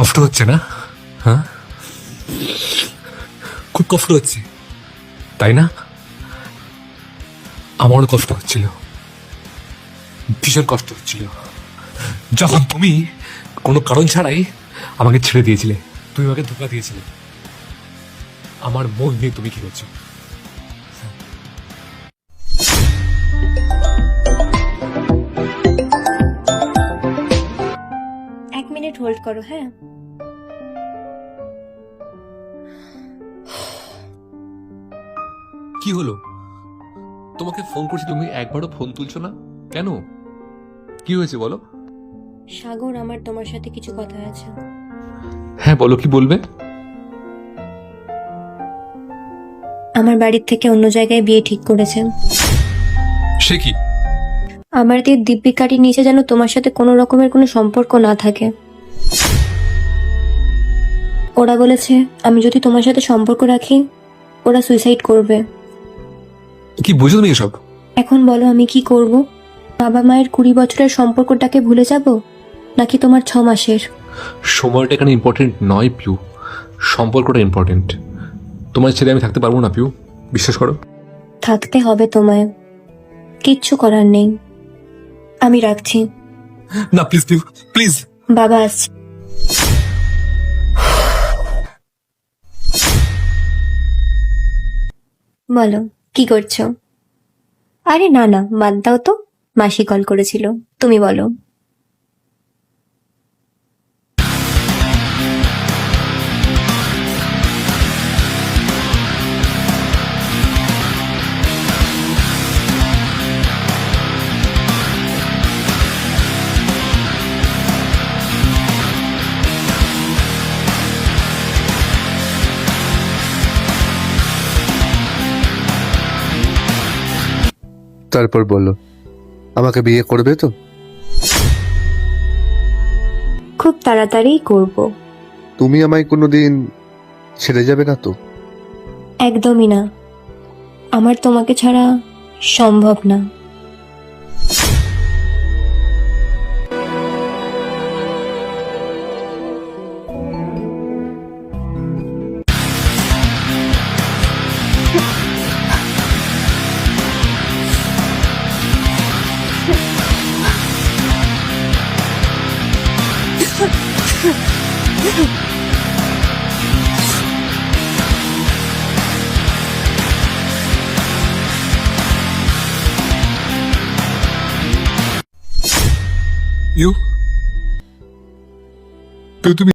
কষ্ট হচ্ছে না? হ্যাঁ, খুব কষ্ট হচ্ছে, তাই না? আমারও কষ্ট হচ্ছিল, ভীষণ কষ্ট হচ্ছিল যখন তুমি কোনো কারণ ছাড়াই আমাকে ছেড়ে দিয়েছিলে। তুমি আমাকে ধোকা দিয়েছিলে। আমার মন নিয়ে তুমি কি করছো? এক মিনিট হোল্ড করো। হ্যাঁ, কি হলো? তোমাকে ফোন করছি, তুমি একবারও ফোন তুলছো না কেন? কি হয়েছে বলো? সাগর, আমার তোমার সাথে কিছু কথা আছে। হ্যাঁ বলো, কি বলবে? আমার বাড়ির থেকে অন্য জায়গায় বিয়ে ঠিক করেছে। সে কি? আমার দিয়ে দিব্যিকারির নিচে যেন তোমার সাথে কোনো রকমের কোনো সম্পর্ক না থাকে। ওরা বলেছে আমি যদি তোমার সাথে সম্পর্ক রাখি ওরা সুইসাইড করবে। কি বুঝো তুমি এসব? এখন বলো আমি কি করব? বাবা মায়ের 20 বছরের সম্পর্কটাকে ভুলে যাব, নাকি তোমার 6 মাসের? সময়টা এখানে ইম্পর্টেন্ট নয় পিউ, সম্পর্কটা ইম্পর্টেন্ট। তোমার ছেড়ে আমি থাকতে পারবো না পিউ, বিশ্বাস করো। থাকতে হবে তোমায়, কিচ্ছু করার নেই। আমি রাখছি। না প্লিজ পিউ, প্লিজ। বাবা আসছে। বলো কি করছো? আরে না না, বাদ দাও তো। মাসি কল করেছিল, তুমি বলো। তারপর বলো, আমাকে বিয়ে করবে তো? খুব তাড়াতাড়ি করব। তুমি আমায় কোনোদিন ছেড়ে যাবে না তো? একদমই না, আমার তোমাকে ছাড়া সম্ভব না। পিউ, পিউ তুমি